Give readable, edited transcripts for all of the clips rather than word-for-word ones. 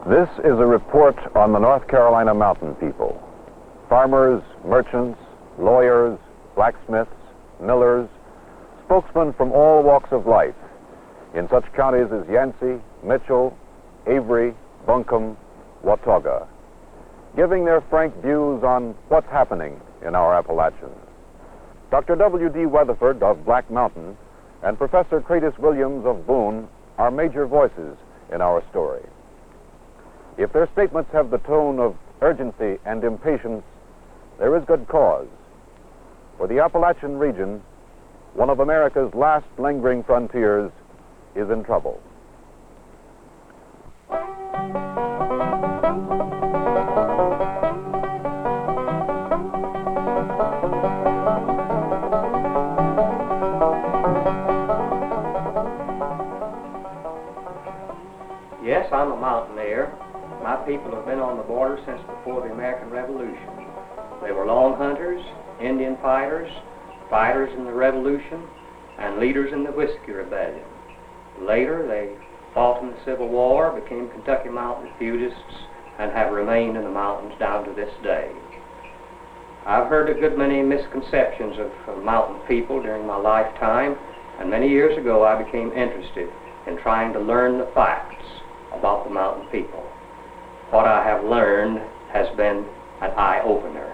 This is a report on the North Carolina mountain people. Farmers, merchants, lawyers, blacksmiths, millers, spokesmen from all walks of life in such counties as Yancey, Mitchell, Avery, Buncombe, Watauga, giving their frank views on what's happening in our Appalachians. Dr. W.D. Weatherford of Black Mountain and Professor Cratis Williams of Boone are major voices in our story. If their statements have the tone of urgency and impatience, there is good cause. For the Appalachian region, one of America's last lingering frontiers, is in trouble. Yes, I'm a mountaineer. My people have been on the border since before the American Revolution. They were lone hunters, Indian fighters, fighters in the Revolution, and leaders in the Whiskey Rebellion. Later, they fought in the Civil War, became Kentucky Mountain feudists, and have remained in the mountains down to this day. I've heard a good many misconceptions of mountain people during my lifetime, and many years ago I became interested in trying to learn the facts about the mountain people. What I have learned has been an eye-opener.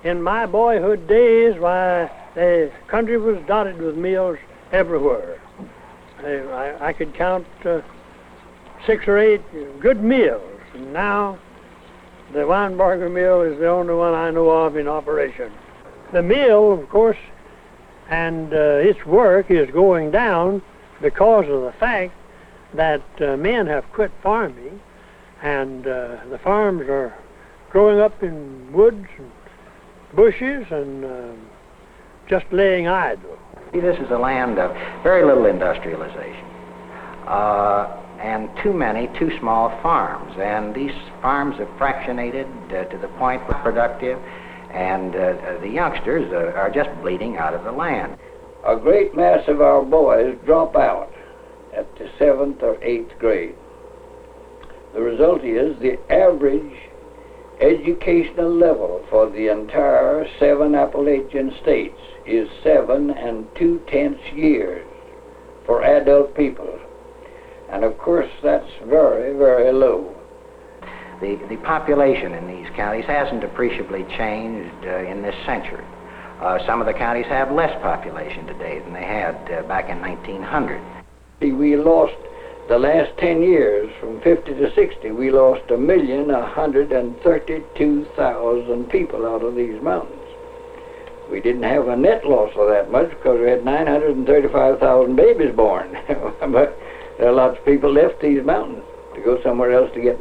In my boyhood days, why, the country was dotted with mills everywhere. I could count 6 or 8 good mills, and now the Weinberger mill is the only one I know of in operation. The mill, of course, and its work is going down because of the fact that men have quit farming, and the farms are growing up in woods and bushes and just laying idle. This is a land of very little industrialization and too small farms, and these farms have fractionated to the point where productive, and the youngsters are just bleeding out of the land. A great mass of our boys drop out at the 7th or 8th grade. The result is the average educational level for the entire 7 Appalachian states is 7 2/10 years for adult people. And of course that's very, very low. The population in these counties hasn't appreciably changed in this century. Some of the counties have less population today than they had back in 1900. We lost the last 10 years, from 50 to 60, we lost 1,132,000 people out of these mountains. We didn't have a net loss of that much because we had 935,000 babies born. But there are lots of people left these mountains to go somewhere else to get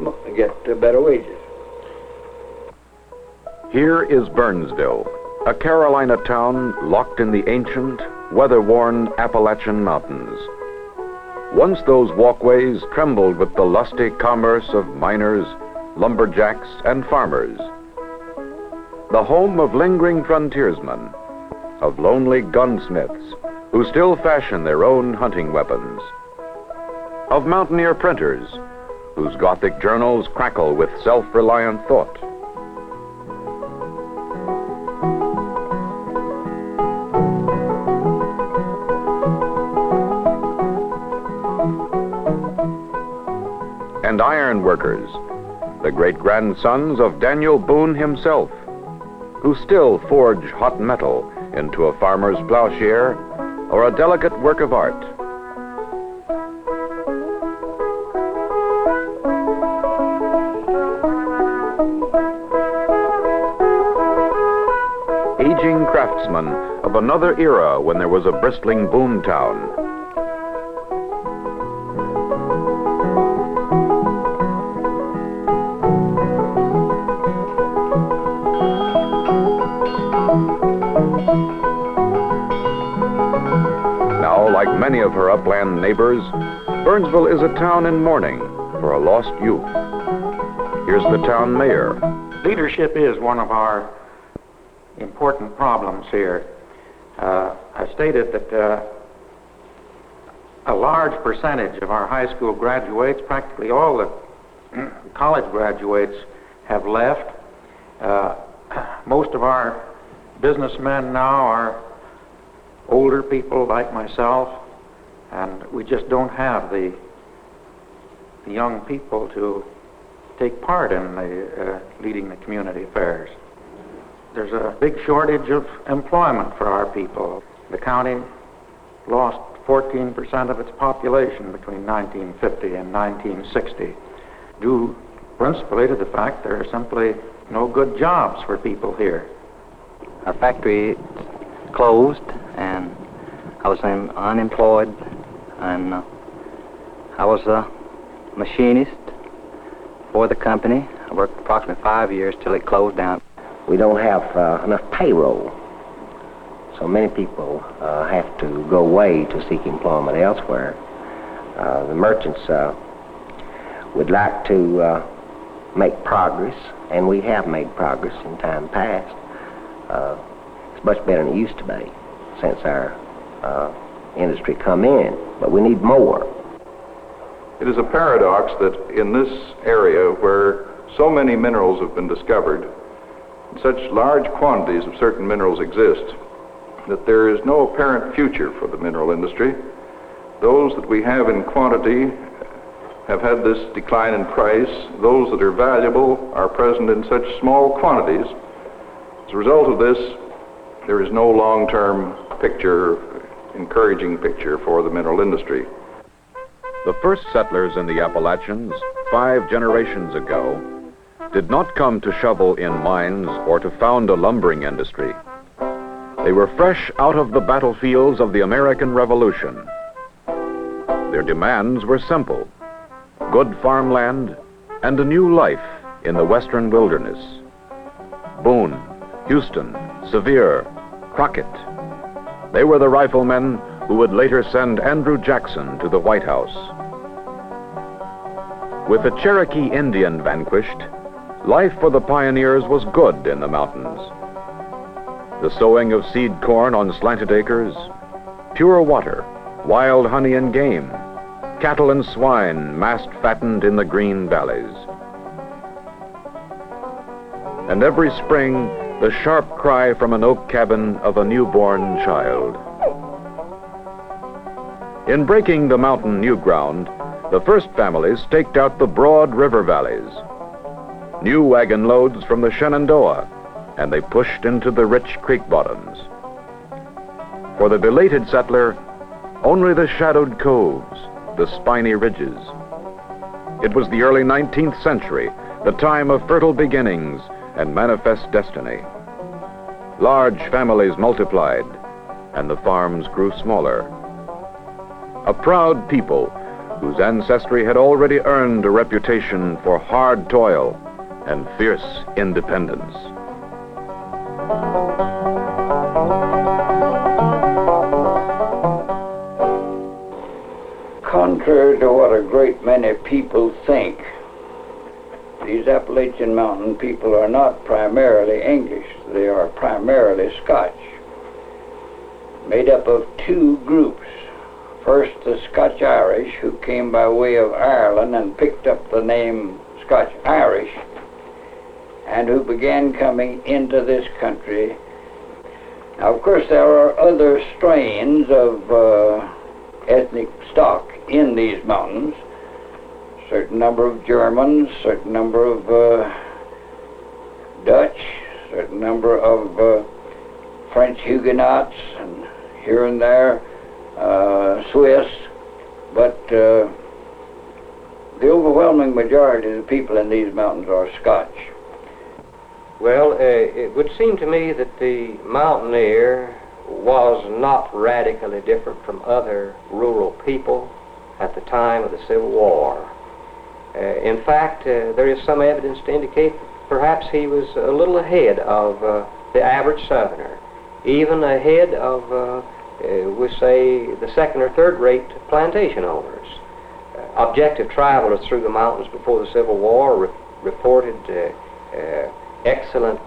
better wages. Here is Burnsville, a Carolina town locked in the ancient, weather-worn Appalachian Mountains. Once those walkways trembled with the lusty commerce of miners, lumberjacks, and farmers. The home of lingering frontiersmen, of lonely gunsmiths who still fashion their own hunting weapons, of mountaineer printers whose Gothic journals crackle with self-reliant thought. And iron workers, the great-grandsons of Daniel Boone himself, who still forge hot metal into a farmer's plowshare or a delicate work of art. Aging craftsmen of another era when there was a bristling boom town. Now, like many of her upland neighbors, Burnsville is a town in mourning for a lost youth. Here's the town mayor. Leadership is one of our important problems here. I stated that a large percentage of our high school graduates, practically all the college graduates, have left. Most of our businessmen now are older people like myself, and we just don't have the young people to take part in leading the community affairs. There's a big shortage of employment for our people. The county lost 14% of its population between 1950 and 1960, due principally to the fact there are simply no good jobs for people here. Our factory closed, and I was unemployed, and I was a machinist for the company. I worked approximately 5 years till it closed down. We don't have enough payroll, so many people have to go away to seek employment elsewhere. The merchants would like to make progress, and we have made progress in time past. It's much better than it used to be since our industry come in, but we need more. It is a paradox that in this area where so many minerals have been discovered, such large quantities of certain minerals exist, that there is no apparent future for the mineral industry. Those that we have in quantity have had this decline in price. Those that are valuable are present in such small quantities. As a result of this, there is no long-term picture, encouraging picture for the mineral industry. The first settlers in the Appalachians, 5 generations ago, did not come to shovel in mines or to found a lumbering industry. They were fresh out of the battlefields of the American Revolution. Their demands were simple: good farmland and a new life in the western wilderness. Boone, Houston, Sevier, Crockett. They were the riflemen who would later send Andrew Jackson to the White House. With the Cherokee Indian vanquished, life for the pioneers was good in the mountains. The sowing of seed corn on slanted acres, pure water, wild honey and game, cattle and swine massed fattened in the green valleys. And every spring, the sharp cry from an oak cabin of a newborn child. In breaking the mountain new ground, the first families staked out the broad river valleys. New wagon loads from the Shenandoah, and they pushed into the rich creek bottoms. For the belated settler, only the shadowed coves, the spiny ridges. It was the early 19th century, the time of fertile beginnings and manifest destiny. Large families multiplied, and the farms grew smaller. A proud people whose ancestry had already earned a reputation for hard toil and fierce independence. Contrary to what a great many people think, these Appalachian Mountain people are not primarily English. They are primarily Scotch, made up of 2 groups. First, the Scotch-Irish, who came by way of Ireland and picked up the name Scotch-Irish, and who began coming into this country. Now, of course, there are other strains of ethnic stock in these mountains. Certain number of Germans, certain number of Dutch, certain number of French Huguenots, and here and there Swiss, but the overwhelming majority of the people in these mountains are Scotch. Well, it would seem to me that the mountaineer was not radically different from other rural people at the time of the Civil War. In fact, there is some evidence to indicate perhaps he was a little ahead of the average Southerner, even ahead of, we say, the second or third rate plantation owners. Objective travelers through the mountains before the Civil War reported excellent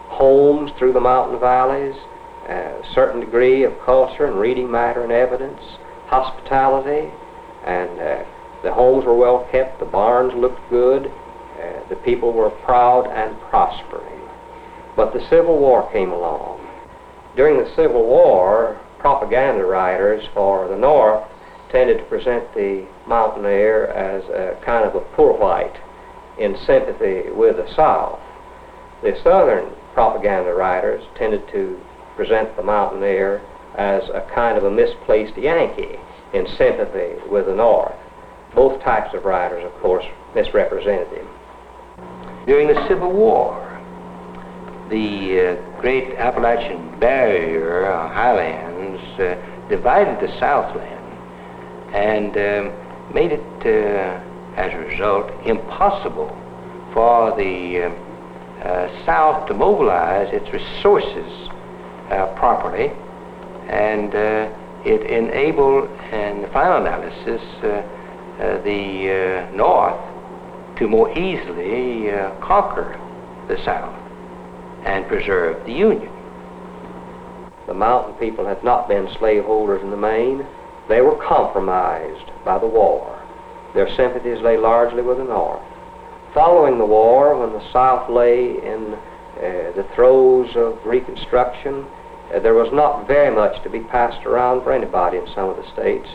homes through the mountain valleys, a certain degree of culture and reading matter and evidence, hospitality, and the homes were well kept, the barns looked good, the people were proud and prospering. But the Civil War came along. During the Civil War, propaganda writers for the North tended to present the mountaineer as a kind of a poor white in sympathy with the South. The Southern propaganda writers tended to present the mountaineer as a kind of a misplaced Yankee in sympathy with the North. Both types of writers, of course, misrepresented him. During the Civil War, the great Appalachian Barrier highlands divided the Southland and made it, as a result, impossible for the South to mobilize its resources properly, and it enabled, in the final analysis, the North to more easily conquer the South and preserve the Union. The mountain people had not been slaveholders in the main. They were compromised by the war. Their sympathies lay largely with the North. Following the war, when the South lay in the throes of Reconstruction, there was not very much to be passed around for anybody in some of the states.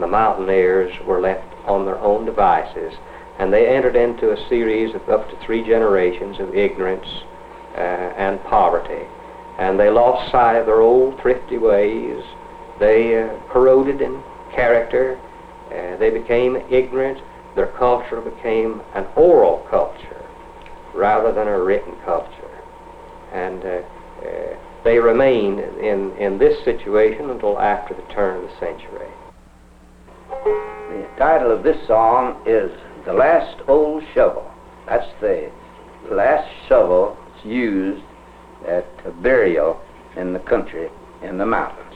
The mountaineers were left on their own devices, and they entered into a series of up to 3 generations of ignorance and poverty. And they lost sight of their old thrifty ways. They corroded in character. They became ignorant. Their culture became an oral culture rather than a written culture. And they remained in this situation until after the turn of the century. The title of this song is The Last Old Shovel. That's the last shovel used at a burial in the country, in the mountains.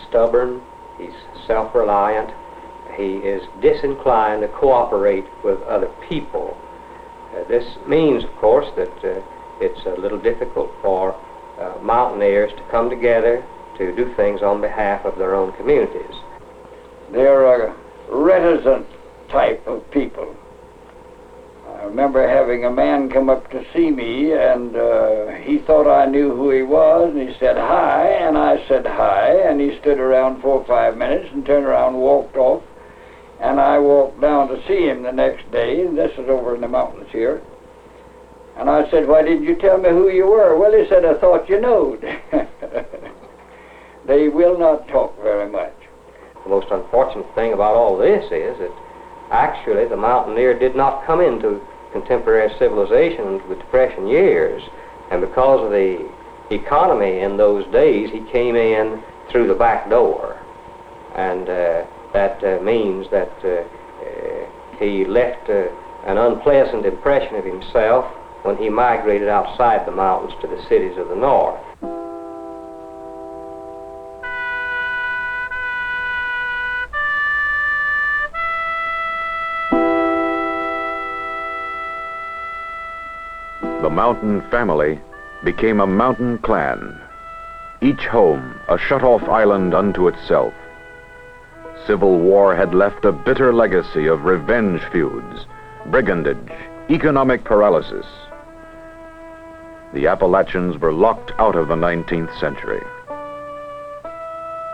Stubborn, he's self-reliant, he is disinclined to cooperate with other people. This means, of course, that it's a little difficult for mountaineers to come together to do things on behalf of their own communities. They're a reticent type of people. I remember having a man come up to see me, and he thought I knew who he was, and he said hi, and I said hi, and he stood around 4 or 5 minutes and turned around and walked off, and I walked down to see him the next day, and this is over in the mountains here, and I said, why didn't you tell me who you were? Well, he said, I thought you knowed. They will not talk very much. The most unfortunate thing about all this is that actually the mountaineer did not come into contemporary civilization until the Depression years, and because of the economy in those days, he came in through the back door, and that means that he left an unpleasant impression of himself when he migrated outside the mountains to the cities of the north. The mountain family became a mountain clan, each home a shut-off island unto itself. Civil war had left a bitter legacy of revenge feuds, brigandage, economic paralysis. The Appalachians were locked out of the 19th century.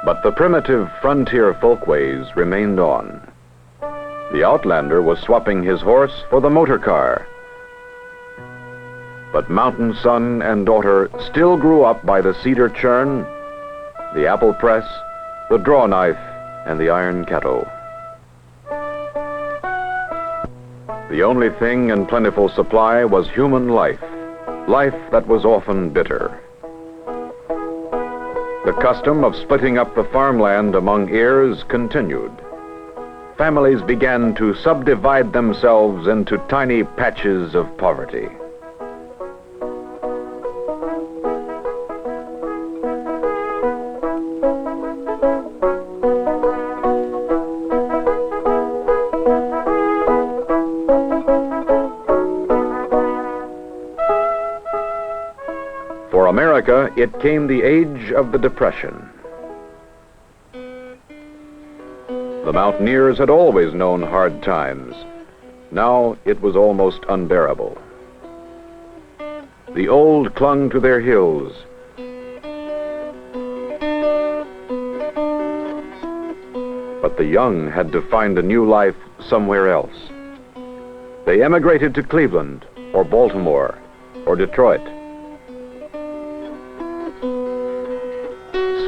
But the primitive frontier folkways remained on. The outlander was swapping his horse for the motor car. But mountain son and daughter still grew up by the cedar churn, the apple press, the draw knife, and the iron kettle. The only thing in plentiful supply was human life, life that was often bitter. The custom of splitting up the farmland among heirs continued. Families began to subdivide themselves into tiny patches of poverty. For America, it came the age of the Depression. The mountaineers had always known hard times. Now it was almost unbearable. The old clung to their hills. But the young had to find a new life somewhere else. They emigrated to Cleveland, or Baltimore, or Detroit.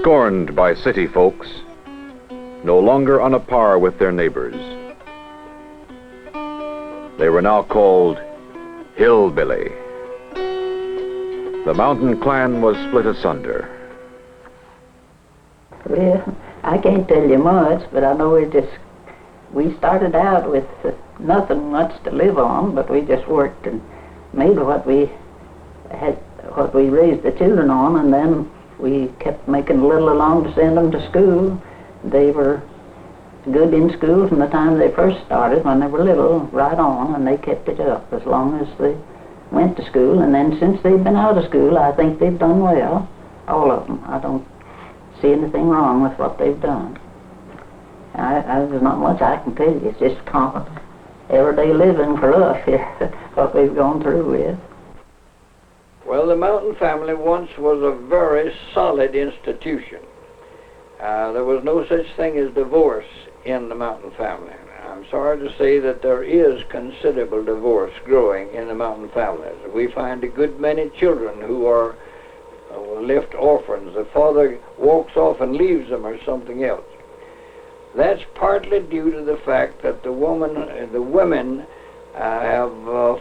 Scorned by city folks, no longer on a par with their neighbors. They were now called hillbilly. The mountain clan was split asunder. Well, I can't tell you much, but I know we started out with nothing much to live on, but we just worked and made what we raised the children on, and then we kept making a little along to send them to school. They were good in school from the time they first started, when they were little, right on, and they kept it up as long as they went to school. And then since they've been out of school, I think they've done well, all of them. I don't see anything wrong with what they've done. There's not much I can tell you. It's just common everyday living for us here, what we've gone through with. Well, the mountain family once was a very solid institution. There was no such thing as divorce in the mountain family. I'm sorry to say that there is considerable divorce growing in the mountain families. We find a good many children who are left orphans. The father walks off and leaves them or something else. That's partly due to the fact that the women have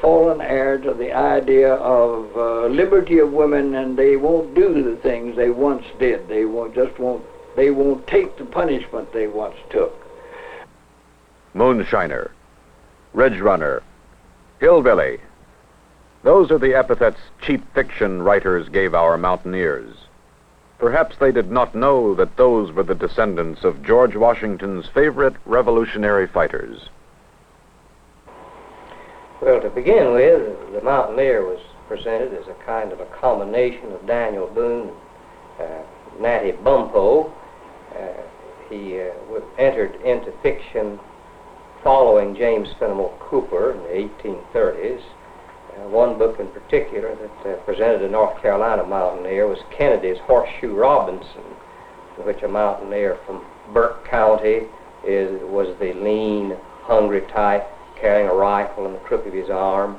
fallen heir to the idea of liberty of women, and they won't do the things they once did. They won't take the punishment they once took. Moonshiner, ridge runner, hillbilly. Those are the epithets cheap fiction writers gave our mountaineers. Perhaps they did not know that those were the descendants of George Washington's favorite revolutionary fighters. Well, to begin with, the mountaineer was presented as a kind of a combination of Daniel Boone and Natty Bumppo. He entered into fiction following James Fenimore Cooper in the 1830s. One book in particular that presented a North Carolina mountaineer was Kennedy's Horseshoe Robinson, in which a mountaineer from Burke County was the lean, hungry type, carrying a rifle in the crook of his arm,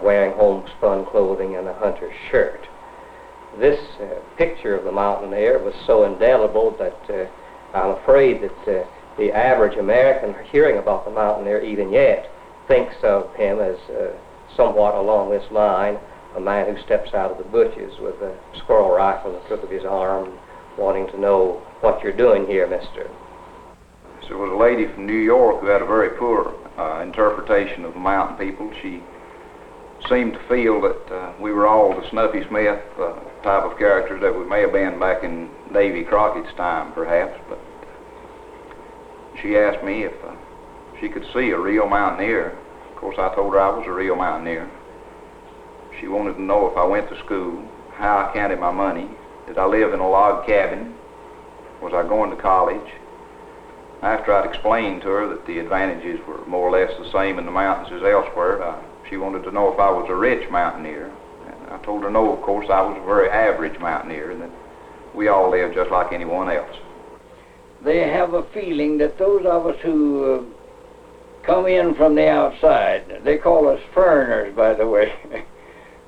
wearing homespun clothing and a hunter's shirt. This picture of the mountaineer was so indelible that I'm afraid that the average American hearing about the mountaineer even yet thinks of him as somewhat along this line, a man who steps out of the bushes with a squirrel rifle in the crook of his arm, wanting to know what you're doing here, mister. So it was a lady from New York who had a very poor interpretation of the mountain people. She seemed to feel that we were all the Snuffy Smith type of characters that we may have been back in Davy Crockett's time, perhaps, but she asked me if she could see a real mountaineer. Of course, I told her I was a real mountaineer. She wanted to know if I went to school, how I counted my money, did I live in a log cabin, was I going to college. After I'd explained to her that the advantages were more or less the same in the mountains as elsewhere, she wanted to know if I was a rich mountaineer. And I told her no, of course, I was a very average mountaineer and that we all live just like anyone else. They have a feeling that those of us who come in from the outside, they call us foreigners, by the way,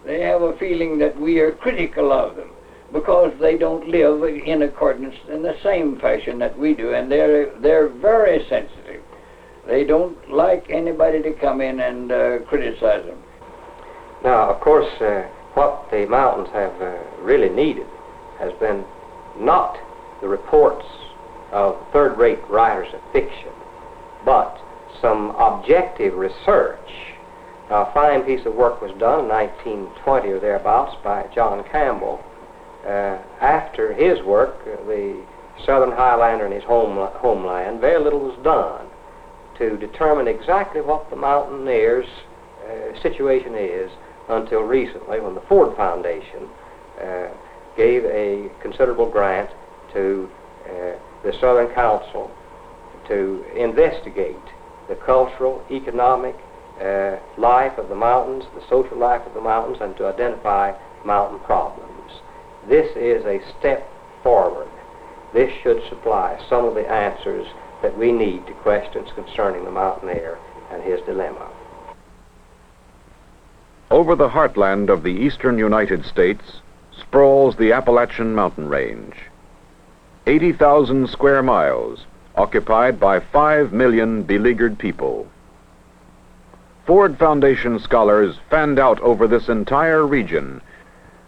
they have a feeling that we are critical of them because they don't live in accordance in the same fashion that we do, and they're very sensitive. They don't like anybody to come in and criticize them. Now, of course, what the mountains have really needed has been not the reports of third-rate writers of fiction, but some objective research. Now, a fine piece of work was done in 1920 or thereabouts by John Campbell. After his work, the Southern Highlander and his homeland, very little was done to determine exactly what the mountaineers' situation is until recently, when the Ford Foundation gave a considerable grant to the Southern Council to investigate the cultural, economic life of the mountains, the social life of the mountains, and to identify mountain problems. This is a step forward. This should supply some of the answers that we need to questions concerning the mountaineer and his dilemma. Over the heartland of the eastern United States sprawls the Appalachian Mountain Range. 80,000 square miles, occupied by 5 million beleaguered people. Ford Foundation scholars fanned out over this entire region.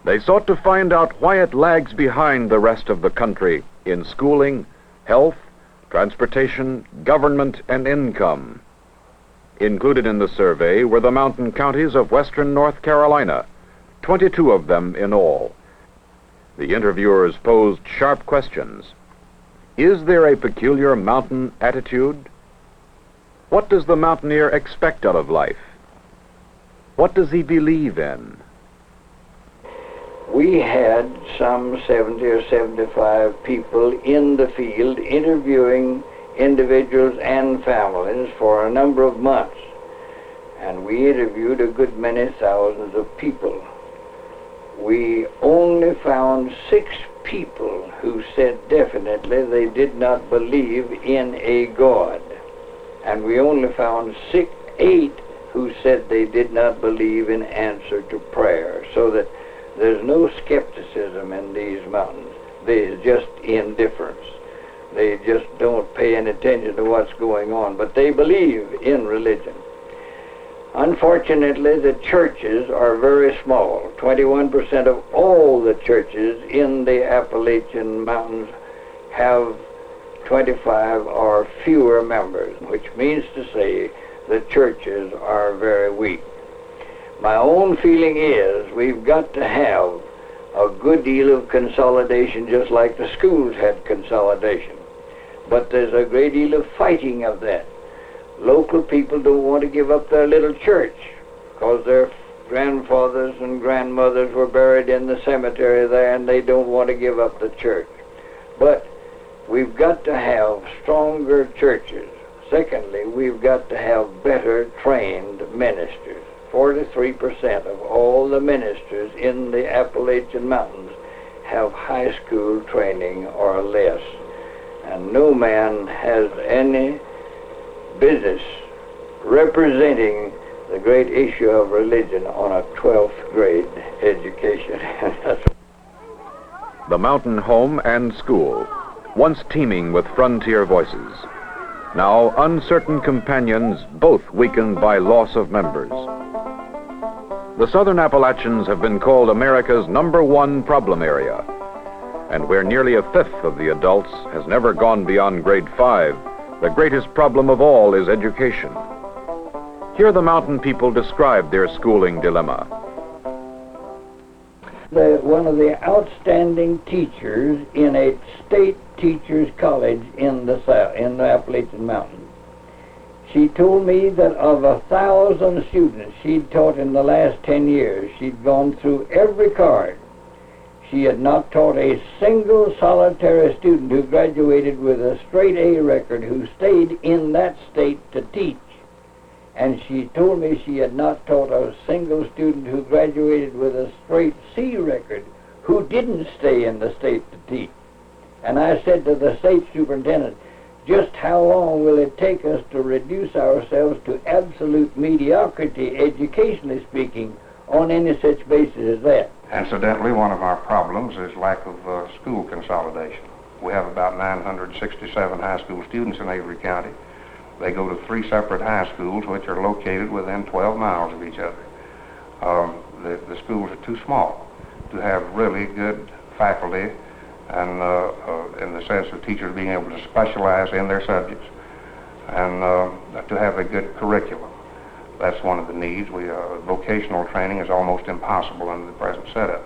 They sought to find out why it lags behind the rest of the country in schooling, health, transportation, government, and income. Included in the survey were the mountain counties of western North Carolina, 22 of them in all. The interviewers posed sharp questions. Is there a peculiar mountain attitude? What does the mountaineer expect out of life? What does he believe in? We had some 70 or 75 people in the field interviewing individuals and families for a number of months. And we interviewed a good many thousands of people. We only found 6 people who said definitely they did not believe in a God. And we only found 8 who said they did not believe in answer to prayer. So that there's no skepticism in these mountains. There's just indifference. They just don't pay any attention to what's going on, but they believe in religion. Unfortunately, the churches are very small. 21% of all the churches in the Appalachian Mountains have 25 or fewer members, which means to say the churches are very weak. My own feeling is we've got to have a good deal of consolidation, just like the schools had consolidation. But there's a great deal of fighting of that. Local people don't want to give up their little church because their grandfathers and grandmothers were buried in the cemetery there, and they don't want to give up the church. But we've got to have stronger churches. Secondly, we've got to have better trained ministers. 43% of all the ministers in the Appalachian Mountains have high school training or less. And no man has any business representing the great issue of religion on a 12th grade education. The mountain home and school, once teeming with frontier voices. Now uncertain companions, both weakened by loss of members. The Southern Appalachians have been called America's #1 problem area. And where nearly a fifth of the adults has never gone beyond grade 5, the greatest problem of all is education. Here the mountain people describe their schooling dilemma. One of the outstanding teachers in a state teachers college in the Appalachian Mountains, She told me that of 1,000 students she'd taught in the last 10 years, she'd gone through every card. She had not taught a single solitary student who graduated with a straight A record who stayed in that state to teach. And she told me she had not taught a single student who graduated with a straight C record who didn't stay in the state to teach. And I said to the state superintendent, just how long will it take us to reduce ourselves to absolute mediocrity, educationally speaking, on any such basis as that? Incidentally, one of our problems is lack of school consolidation. We have about 967 high school students in Avery County. They go to 3 separate high schools which are located within 12 miles of each other. The schools are too small to have really good faculty and in the sense of teachers being able to specialize in their subjects and to have a good curriculum. That's one of the needs. Vocational training is almost impossible under the present setup.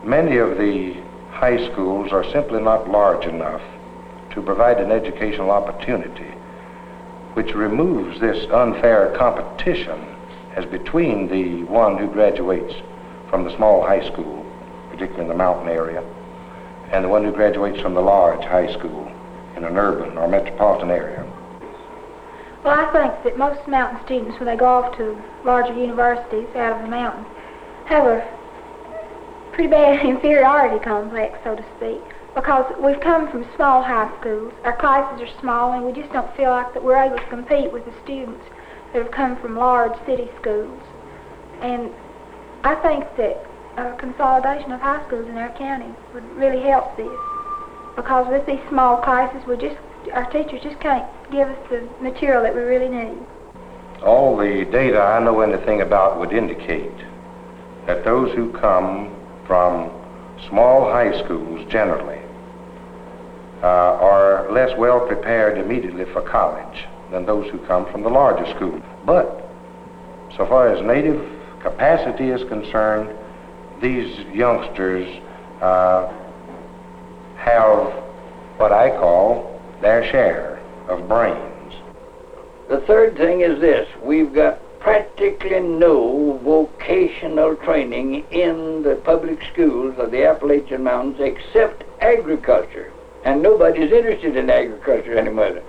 Many of the high schools are simply not large enough to provide an educational opportunity which removes this unfair competition as between the one who graduates from the small high school, particularly in the mountain area, and the one who graduates from the large high school in an urban or metropolitan area. Well, I think that most mountain students, when they go off to larger universities out of the mountain, have a pretty bad inferiority complex, so to speak, because we've come from small high schools. Our classes are small, and we just don't feel like that we're able to compete with the students that have come from large city schools. And I think that consolidation of high schools in our county would really help this, because with these small classes, our teachers just can't give us the material that we really need. All the data I know anything about would indicate that those who come from small high schools generally are less well prepared immediately for college than those who come from the larger schools. But so far as native capacity is concerned, these youngsters have what I call their share of brains. The third thing is this: we've got practically no vocational training in the public schools of the Appalachian Mountains except agriculture. And nobody's interested in agriculture anymore,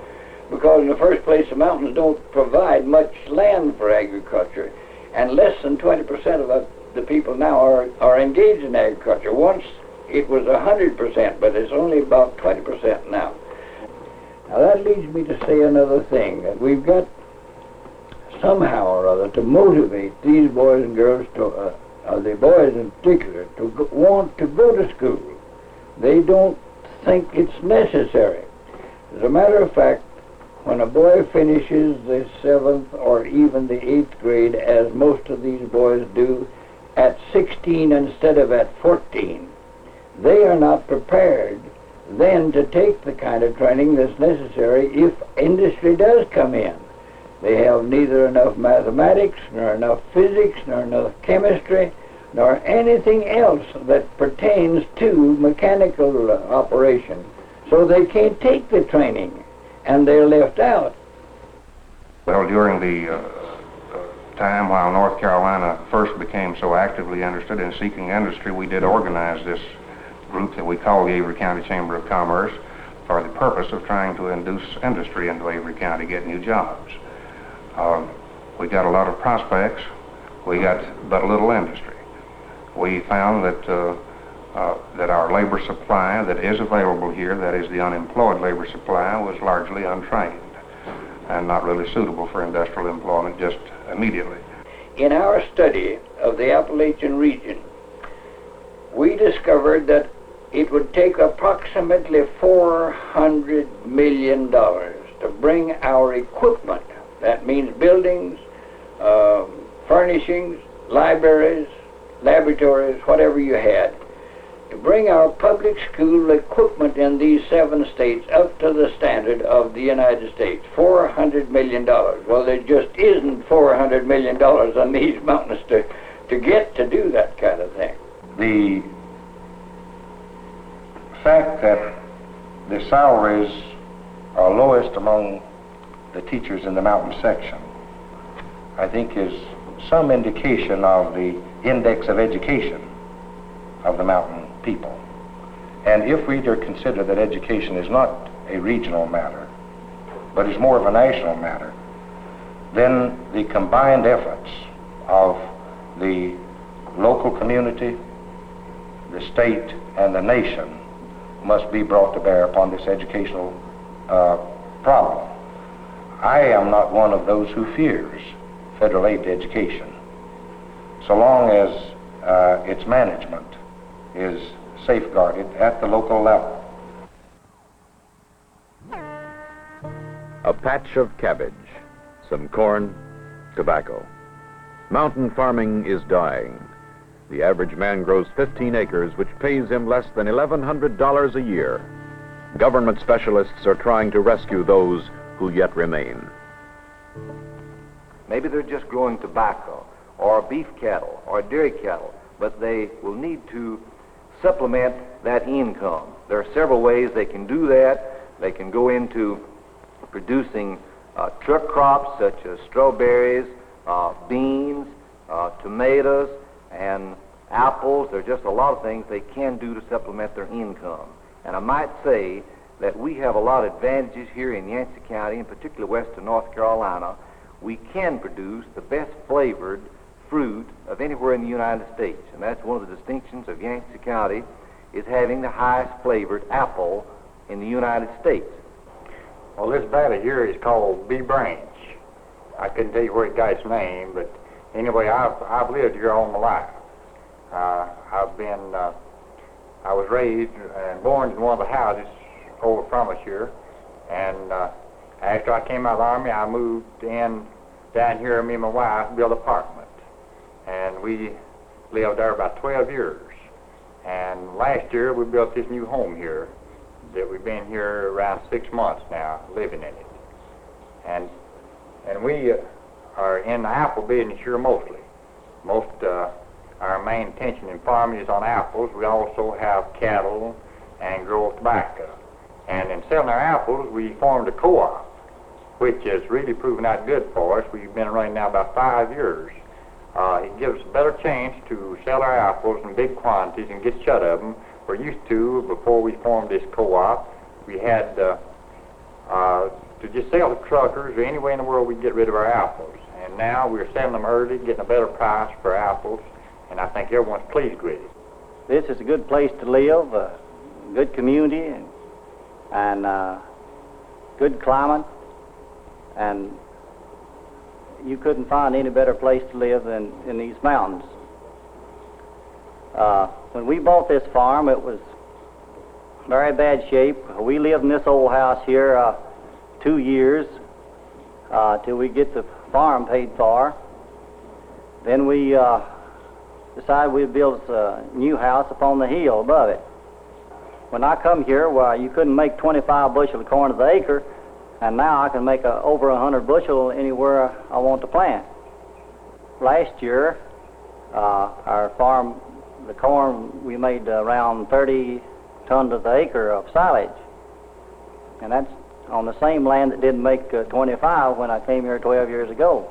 because in the first place the mountains don't provide much land for agriculture, and less than 20% of the people now are engaged in agriculture. Once it was 100%, but it's only about 20% now. Now that leads me to say another thing, that we've got somehow or other to motivate these boys and girls, the boys in particular, to want to go to school. They don't think it's necessary. As a matter of fact, when a boy finishes the 7th or even the 8th grade, as most of these boys do, at 16 instead of at 14, they are not prepared then to take the kind of training that's necessary if industry does come in. They have neither enough mathematics, nor enough physics, nor enough chemistry, nor anything else that pertains to mechanical operation. So they can't take the training, and they're left out. Well, during the time while North Carolina first became so actively interested in seeking industry, we did organize this group that we call the Avery County Chamber of Commerce for the purpose of trying to induce industry into Avery County, get new jobs. We got a lot of prospects. We got but little industry. We found that that our labor supply that is available here, that is the unemployed labor supply, was largely untrained and not really suitable for industrial employment just immediately. In our study of the Appalachian region, we discovered that it would take approximately $400 million to bring our equipment, that means buildings, furnishings, libraries, laboratories, whatever you had, to bring our public school equipment in these 7 states up to the standard of the United States. $400 million. Well, there just isn't $400 million on these mountains to get to do that kind of thing. The fact that the salaries are lowest among the teachers in the mountain section, I think is some indication of the index of education of the mountain people. And if we consider that education is not a regional matter, but is more of a national matter, then the combined efforts of the local community, the state, and the nation must be brought to bear upon this educational problem. I am not one of those who fears federal aid to education, so long as its management is safeguarded at the local level. A patch of cabbage, some corn, tobacco. Mountain farming is dying. The average man grows 15 acres, which pays him less than $1,100 a year. Government specialists are trying to rescue those who yet remain. Maybe they're just growing tobacco or beef cattle or dairy cattle, but they will need to supplement that income. There are several ways they can do that. They can go into producing truck crops such as strawberries, beans, tomatoes, and apples. There are just a lot of things they can do to supplement their income. And I might say that we have a lot of advantages here in Yancey County, in particular western North Carolina. We can produce the best flavored fruit of anywhere in the United States. And that's one of the distinctions of Yancey County, is having the highest flavored apple in the United States. Well, this valley here is called Bee Branch. I couldn't tell you where it got its name, but anyway, I've lived here all my life. I was raised and born in one of the houses over from us here, and after I came out of the Army, I moved in down here, me and my wife built an apartment, and we lived there about 12 years. And last year, we built this new home here that we've been here around 6 months now, living in it. And we are in the apple business here mostly. Our main attention in farming is on apples. We also have cattle and grow tobacco. And in selling our apples, we formed a co-op, which has really proven out good for us. We've been running now about 5 years. It gives us a better chance to sell our apples in big quantities and get shut of them. We're used to, before we formed this co-op, we had to just sell to truckers or anywhere in the world we could get rid of our apples. And now we're selling them early, getting a better price for apples, and I think everyone's pleased with it. This is a good place to live, a good community, and good climate, and you couldn't find any better place to live than in these mountains. When we bought this farm, it was very bad shape. We lived in this old house here 2 years till we get the farm paid for. Then we decided we'd build a new house upon the hill above it. When I come here, well, you couldn't make 25 bushel of corn to the acre, and now I can make over 100 bushel anywhere I want to plant. Last year, our farm, the corn, we made around 30 tons of the acre of silage, and that's on the same land that didn't make 25 when I came here 12 years ago.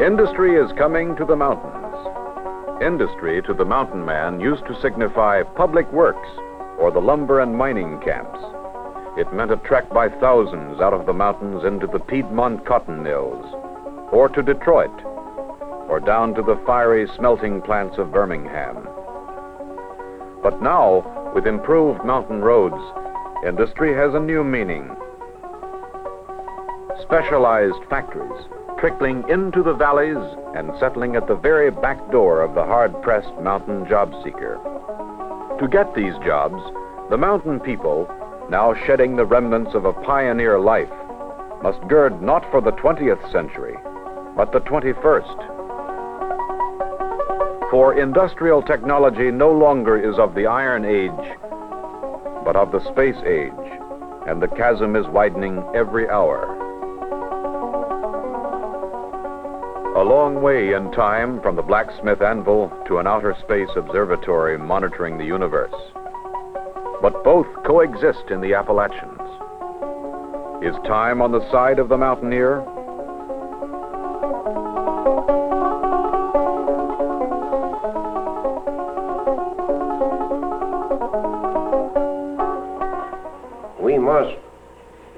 Industry is coming to the mountains. Industry to the mountain man used to signify public works or the lumber and mining camps. It meant a trek by thousands out of the mountains into the Piedmont cotton mills, or to Detroit, or down to the fiery smelting plants of Birmingham. But now, with improved mountain roads, industry has a new meaning. Specialized factories trickling into the valleys and settling at the very back door of the hard-pressed mountain job seeker. To get these jobs, the mountain people, now shedding the remnants of a pioneer life, must gird not for the 20th century, but the 21st. For industrial technology no longer is of the Iron Age, but of the Space Age, and the chasm is widening every hour. A long way in time from the blacksmith anvil to an outer space observatory monitoring the universe. but both coexist in the Appalachians. Is time on the side of the mountaineer? We must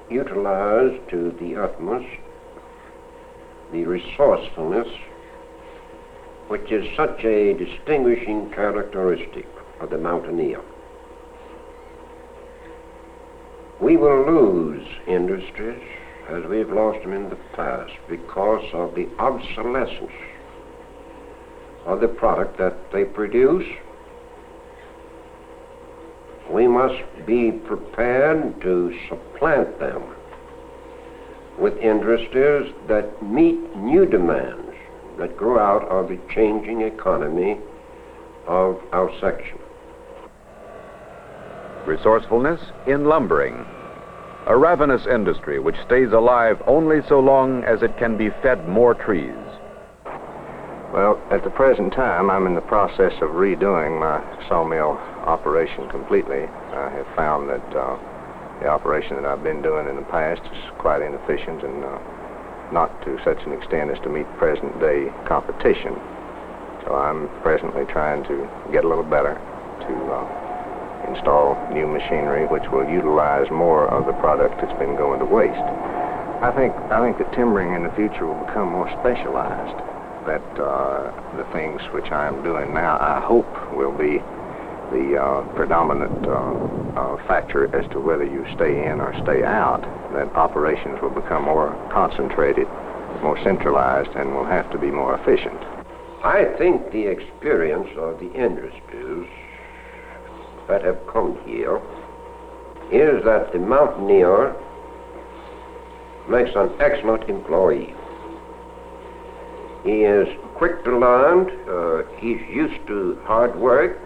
utilize to the utmost the resourcefulness which is such a distinguishing characteristic of the mountaineer. We will lose industries as we've lost them in the past because of the obsolescence of the product that they produce. We must be prepared to supplant them with industries that meet new demands that grow out of the changing economy of our section. Resourcefulness in lumbering, a ravenous industry which stays alive only so long as it can be fed more trees. Well, at the present time, I'm in the process of redoing my sawmill operation completely. I have found that the operation that I've been doing in the past is quite inefficient and not to such an extent as to meet present-day competition. So I'm presently trying to get a little better, to install new machinery which will utilize more of the product that's been going to waste. I think that timbering in the future will become more specialized. That the things which I'm doing now, I hope, will be the predominant factor as to whether you stay in or stay out. That operations will become more concentrated, more centralized, and will have to be more efficient. I think the experience of the industries that have come here is that the mountaineer makes an excellent employee. He is quick to learn, he's used to hard work.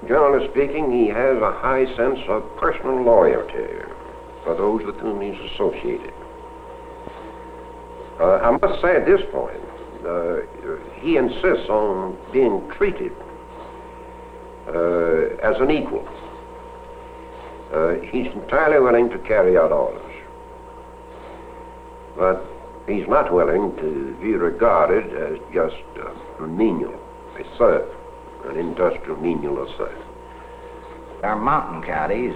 Generally speaking, he has a high sense of personal loyalty for those with whom he's associated. I must say at this point, he insists on being treated as an equal. He's entirely willing to carry out orders, but he's not willing to be regarded as just a menial, a serf, an industrial menial or serf. Our mountain counties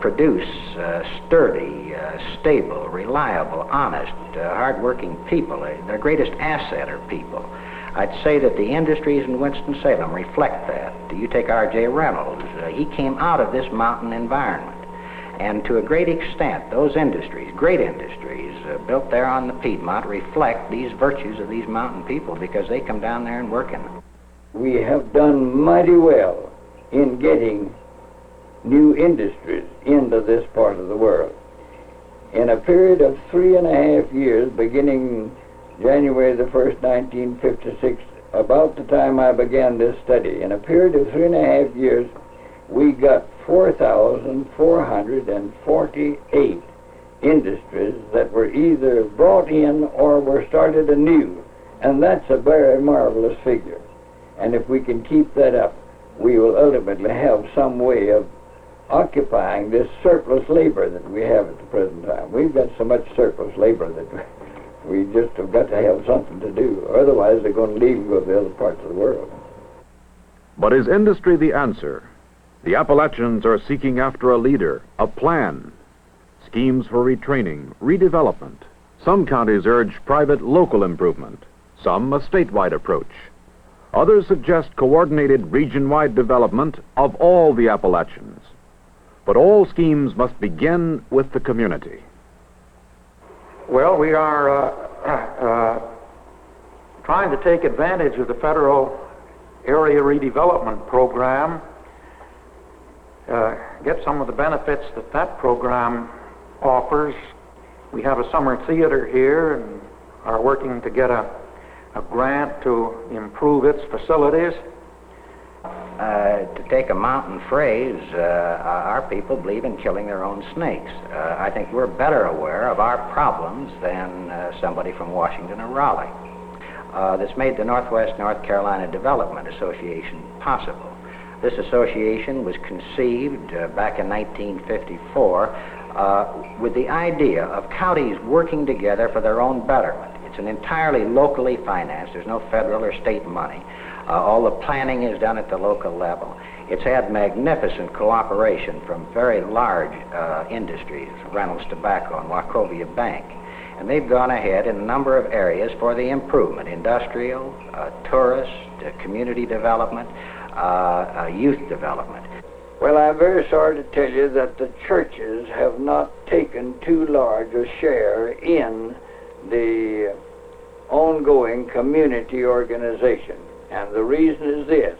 produce sturdy, stable, reliable, honest, hard-working people. Their greatest asset are people. I'd say that the industries in Winston-Salem reflect that. You take R.J. Reynolds. He came out of this mountain environment. And to a great extent, those industries, great industries, built there on the Piedmont, reflect these virtues of these mountain people because they come down there and work in them. We have done mighty well in getting new industries into this part of the world. In a period of 3.5 years, beginning January the 1st, 1956, about the time I began this study, in a period of 3.5 years, we got 4,448 industries that were either brought in or were started anew. And that's a very marvelous figure. And if we can keep that up, we will ultimately have some way of occupying this surplus labor that we have at the present time. We've got so much surplus labor that we just have got to have something to do. Otherwise, they're going to leave and go to the other parts of the world. But is industry the answer? The Appalachians are seeking after a leader, a plan, schemes for retraining, redevelopment. Some counties urge private local improvement, some a statewide approach. Others suggest coordinated region-wide development of all the Appalachians. But all schemes must begin with the community. Well, we are trying to take advantage of the federal area redevelopment program, get some of the benefits that that program offers. We have a summer theater here and are working to get a grant to improve its facilities. To take a mountain phrase, our people believe in killing their own snakes. I think we're better aware of our problems than somebody from Washington or Raleigh. This made the Northwest North Carolina Development Association possible. This association was conceived back in 1954 with the idea of counties working together for their own betterment. It's an entirely locally financed. There's no federal or state money. All the planning is done at the local level. It's had magnificent cooperation from very large industries, Reynolds Tobacco and Wachovia Bank. And they've gone ahead in a number of areas for the improvement, industrial, tourist, community development, youth development. Well, I'm very sorry to tell you that the churches have not taken too large a share in the ongoing community organization. And the reason is this.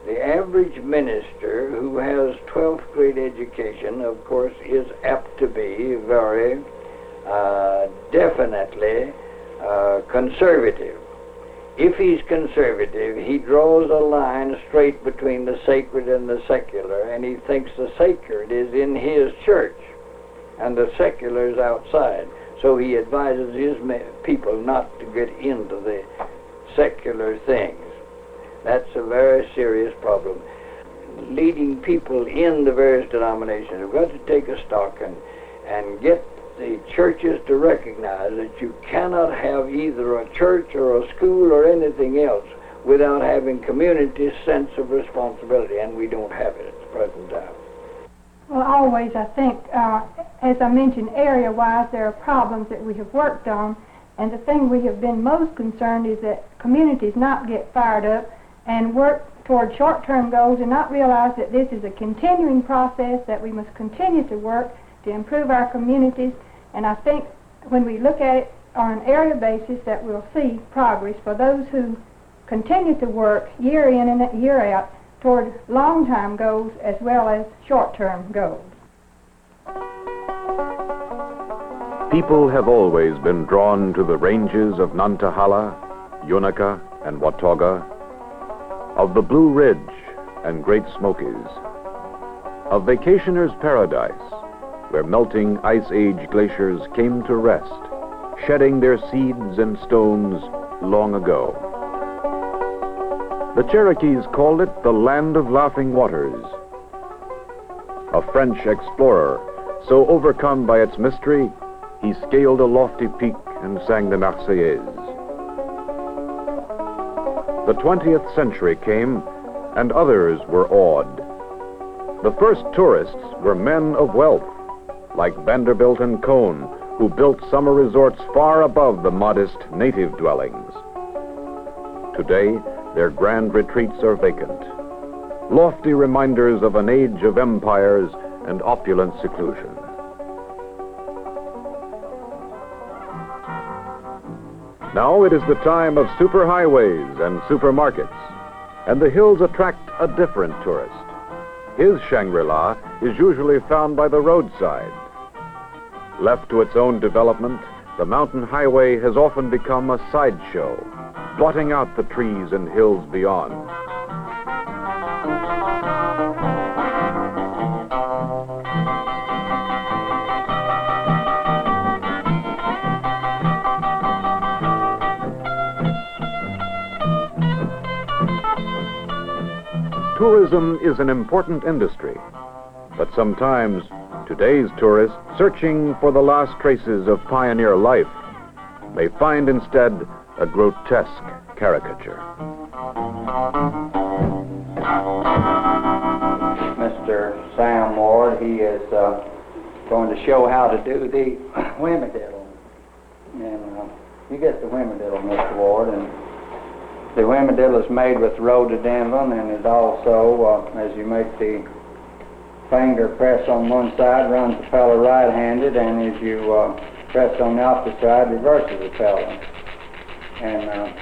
The average minister who has 12th grade education, of course, is apt to be very definitely conservative. If he's conservative, he draws a line straight between the sacred and the secular, and he thinks the sacred is in his church and the secular is outside. So he advises his people not to get into the secular things. That's a very serious problem. Leading people in the various denominations have got to take a stock and get the churches to recognize that you cannot have either a church or a school or anything else without having community sense of responsibility, and we don't have it at the present time. Well, always, I think, as I mentioned, area-wise, there are problems that we have worked on, and the thing we have been most concerned is that communities not get fired up and work toward short-term goals and not realize that this is a continuing process, that we must continue to work to improve our communities. And I think when we look at it on an area basis that we'll see progress for those who continue to work year in and year out toward long-term goals as well as short-term goals. People have always been drawn to the ranges of Nantahala, Unica, and Watauga, of the Blue Ridge and Great Smokies, of vacationer's paradise, where melting Ice Age glaciers came to rest, shedding their seeds and stones long ago. The Cherokees called it the Land of Laughing Waters. A French explorer, so overcome by its mystery, he scaled a lofty peak and sang the Marseillaise. The 20th century came, and others were awed. The first tourists were men of wealth, like Vanderbilt and Cohn, who built summer resorts far above the modest native dwellings. Today, their grand retreats are vacant, lofty reminders of an age of empires and opulent seclusion. Now it is the time of superhighways and supermarkets, and the hills attract a different tourist. His Shangri-La is usually found by the roadside. Left to its own development, the mountain highway has often become a sideshow, blotting out the trees and hills beyond. Tourism is an important industry, but sometimes today's tourists, searching for the last traces of pioneer life, may find instead a grotesque caricature. Mr. Sam Ward, he is going to show how to do the whamadiddle. And you get the whamadiddle, Mr. Ward, and the whamadiddle is made with rhododendron, and it also, as you make the finger press on one side, runs the fellow right-handed, and as you press on the opposite side, reverses the fellow. And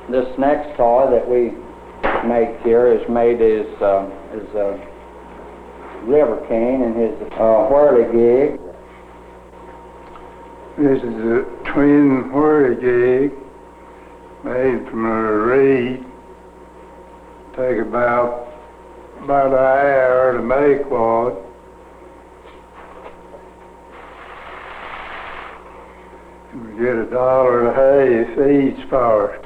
this next toy that we make here is made as River King and his whirligig. This is a twin whirligig made from a reed. Take about an hour to make one. We get $1.50 each for it.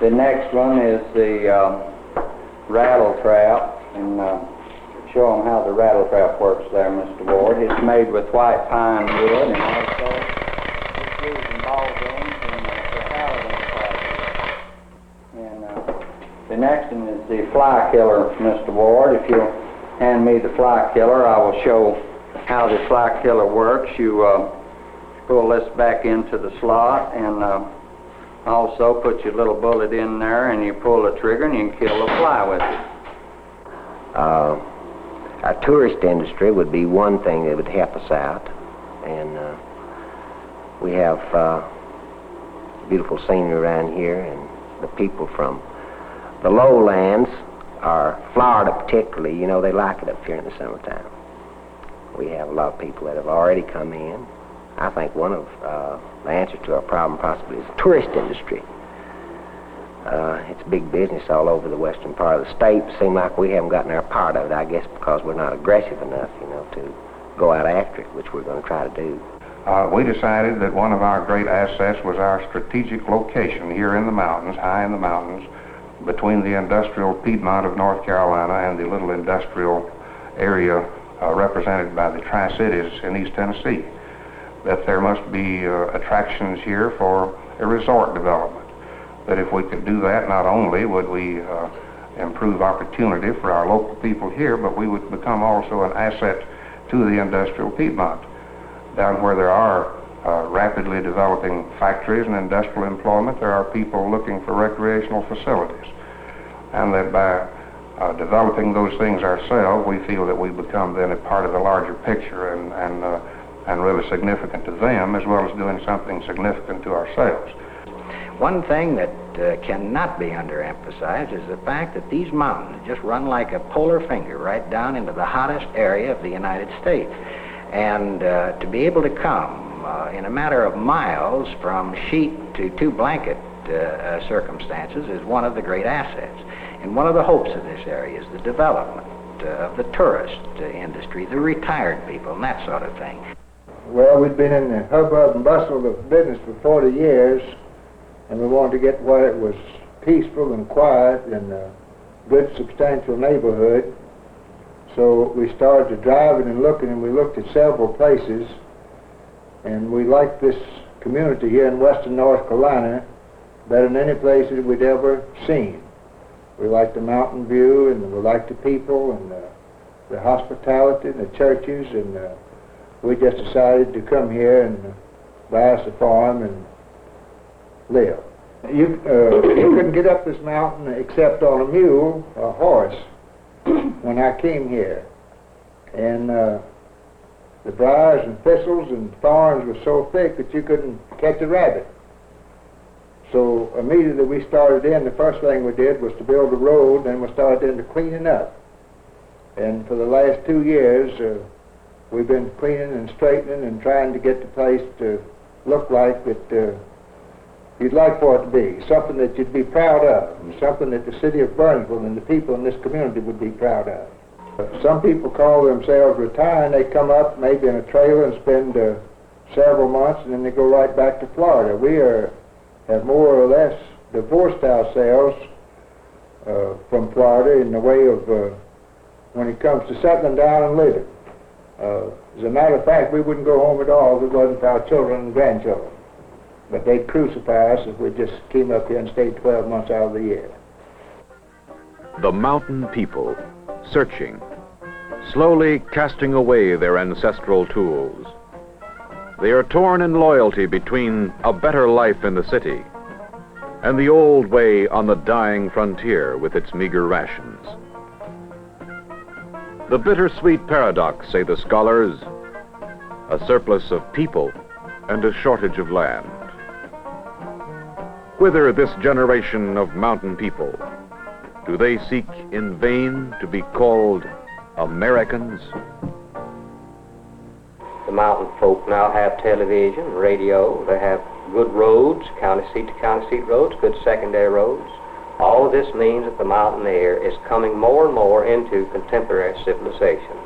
The next one is the rattle trap and show them how the rattle trap works there, Mr. Ward. It's made with white pine wood and also it's used in ball games and for paladin classes. And the next one is the fly killer, Mr. Ward. If you'll hand me the fly killer, I will show how the fly killer works. You pull this back into the slot and also put your little bullet in there and you pull the trigger and you can kill the fly with it. Our tourist industry would be one thing that would help us out, and we have beautiful scenery around here, and the people from the lowlands, or Florida particularly, you know, they like it up here in the summertime. We have a lot of people that have already come in. I think one of the answers to our problem possibly is the tourist industry. It's big business all over the western part of the state. It seems like we haven't gotten our part of it, I guess because we're not aggressive enough, you know, to go out after it, which we're going to try to do. We decided that one of our great assets was our strategic location here in the mountains, high in the mountains, between the industrial Piedmont of North Carolina and the little industrial area represented by the Tri-Cities in East Tennessee. That there must be attractions here for a resort development. That if we could do that, not only would we improve opportunity for our local people here, but we would become also an asset to the industrial Piedmont. Down where there are rapidly developing factories and industrial employment, there are people looking for recreational facilities. And that by developing those things ourselves, we feel that we become then a part of the larger picture and really significant to them, as well as doing something significant to ourselves. One thing that cannot be underemphasized is the fact that these mountains just run like a polar finger right down into the hottest area of the United States. And to be able to come in a matter of miles from sheet to two-blanket circumstances is one of the great assets. And one of the hopes of this area is the development of the tourist industry, the retired people, and that sort of thing. Well, we've been in the hubbub and bustle of business for 40 years, and we wanted to get where it was peaceful and quiet and a good, substantial neighborhood. So we started driving and looking, and we looked at several places, and we liked this community here in western North Carolina better than any place that we'd ever seen. We liked the mountain view, and we liked the people, and the hospitality, and the churches, and we just decided to come here and buy us a farm and live. You couldn't get up this mountain except on a mule or a horse when I came here. And the briars and thistles and thorns were so thick that you couldn't catch a rabbit. So immediately we started in, the first thing we did was to build a road, and we started into cleaning up. And for the last 2 years, we've been cleaning and straightening and trying to get the place to look like that you'd like for it to be, something that you'd be proud of, and something that the city of Burnsville and the people in this community would be proud of. Some people call themselves retiring. They come up maybe in a trailer and spend several months, and then they go right back to Florida. We have more or less divorced ourselves from Florida in the way of when it comes to settling down and living. As a matter of fact, we wouldn't go home at all if it wasn't for our children and grandchildren. But they'd crucify us if we just came up here and stayed 12 months out of the year. The mountain people, searching, slowly casting away their ancestral tools. They are torn in loyalty between a better life in the city and the old way on the dying frontier with its meager rations. The bittersweet paradox, say the scholars, a surplus of people and a shortage of land. Whither this generation of mountain people? Do they seek in vain to be called Americans? The mountain folk now have television, radio, they have good roads, county seat to county seat roads, good secondary roads. All of this means that the mountain air is coming more and more into contemporary civilization.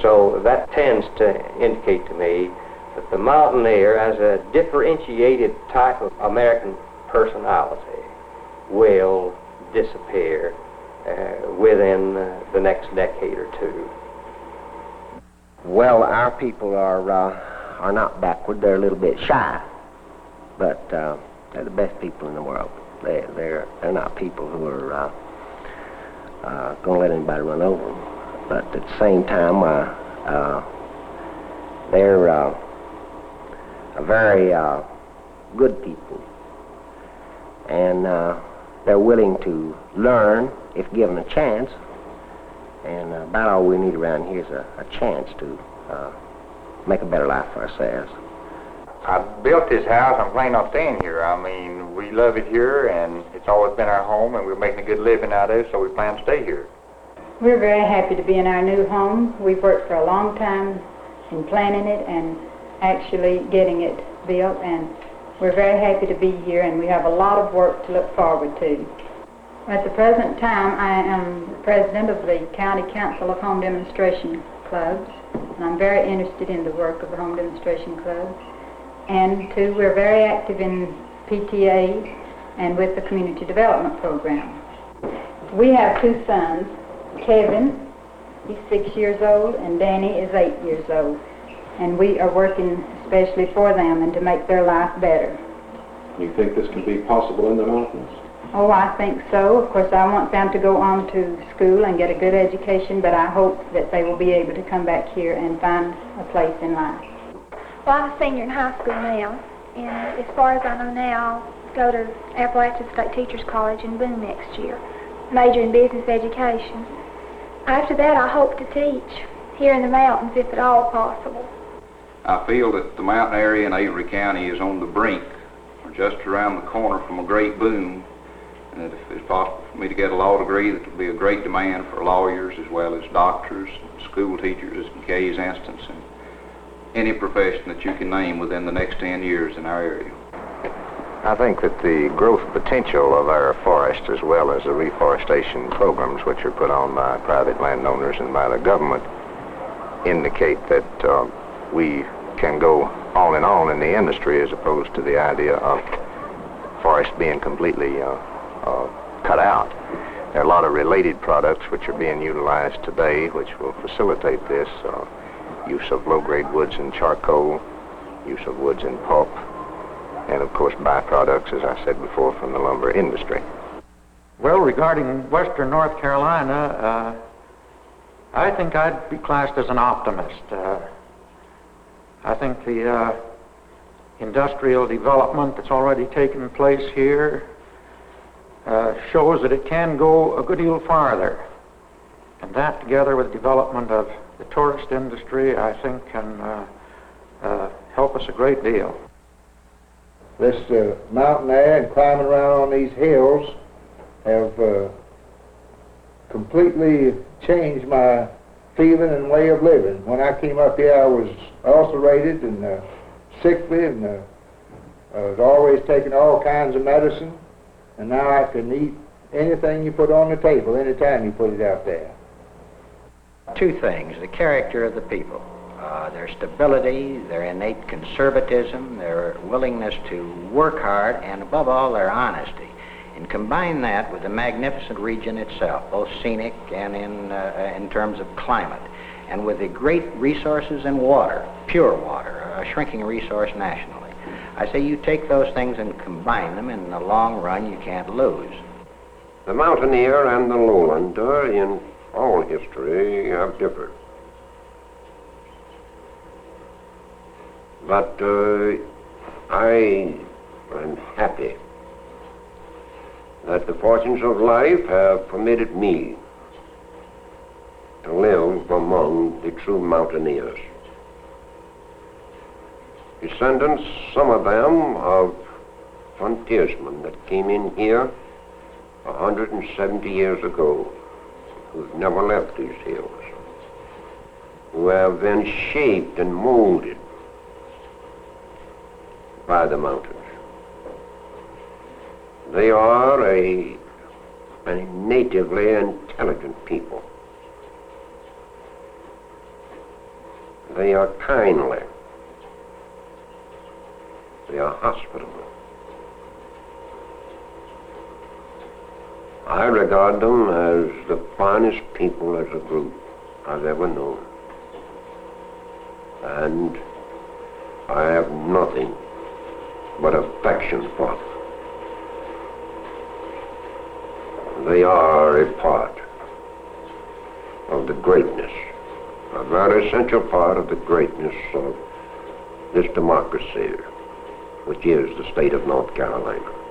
So that tends to indicate to me that the mountain air, as a differentiated type of American personality, will disappear within the next decade or two? Well, our people are not backward. They're a little bit shy, but they're the best people in the world. They're not people who are going to let anybody run over them. But at the same time, they're a very good people, and they're willing to learn if given a chance. And about all we need around here is a chance to make a better life for ourselves. I built this house. I'm planning on staying here. I mean, we love it here, and it's always been our home, and we're making a good living out of it, so we plan to stay here. We're very happy to be in our new home. We've worked for a long time in planning it and actually getting it built, and we're very happy to be here, and we have a lot of work to look forward to. At the present time, I am president of the County Council of Home Demonstration Clubs, and I'm very interested in the work of the Home Demonstration Clubs. And too, we're very active in PTA and with the Community Development Program. We have two sons. Kevin, he's 6 years old, and Danny is 8 years old. And we are working especially for them and to make their life better. You think this can be possible in the mountains? Oh, I think so. Of course, I want them to go on to school and get a good education, but I hope that they will be able to come back here and find a place in life. Well, I'm a senior in high school now, and as far as I know now, I'll go to Appalachian State Teachers College in Boone next year, major in business education. After that, I hope to teach here in the mountains, if at all possible. I feel that the mountain area in Avery County is on the brink, or just around the corner from a great boom, and that if it's possible for me to get a law degree, that will be a great demand for lawyers as well as doctors, school teachers, in Kay's instance, and any profession that you can name within the next 10 years in our area. I think that the growth potential of our forest, as well as the reforestation programs which are put on by private landowners and by the government, indicate that we can go on and on in the industry, as opposed to the idea of forest being completely cut out. There are a lot of related products which are being utilized today which will facilitate this. Use of low-grade woods and charcoal, use of woods and pulp, and of course byproducts, as I said before, from the lumber industry. Well, regarding western North Carolina, I think I'd be classed as an optimist. I think the industrial development that's already taken place here shows that it can go a good deal farther. And that, together with the development of the tourist industry, I think can help us a great deal. This mountain air and climbing around on these hills have completely changed my feeling and way of living. When I came up here, I was ulcerated and sickly, and I was always taking all kinds of medicine, and now I can eat anything you put on the table anytime you put it out there. Two things: the character of the people, their stability, their innate conservatism, their willingness to work hard, and above all, their honesty. And combine that with the magnificent region itself, both scenic and in terms of climate, and with the great resources in water, pure water, a shrinking resource nationally. I say you take those things and combine them, and in the long run you can't lose. The mountaineer and the lowlander in all history have differed. But I am happy that the fortunes of life have permitted me to live among the true mountaineers. Descendants, some of them, of frontiersmen that came in here 170 years ago, who've never left these hills, who have been shaped and molded by the mountains. They are a natively intelligent people. They are kindly. They are hospitable. I regard them as the finest people as a group I've ever known. And I have nothing but affection for them. They are a part of the greatness, a very essential part of the greatness of this democracy, which is the state of North Carolina.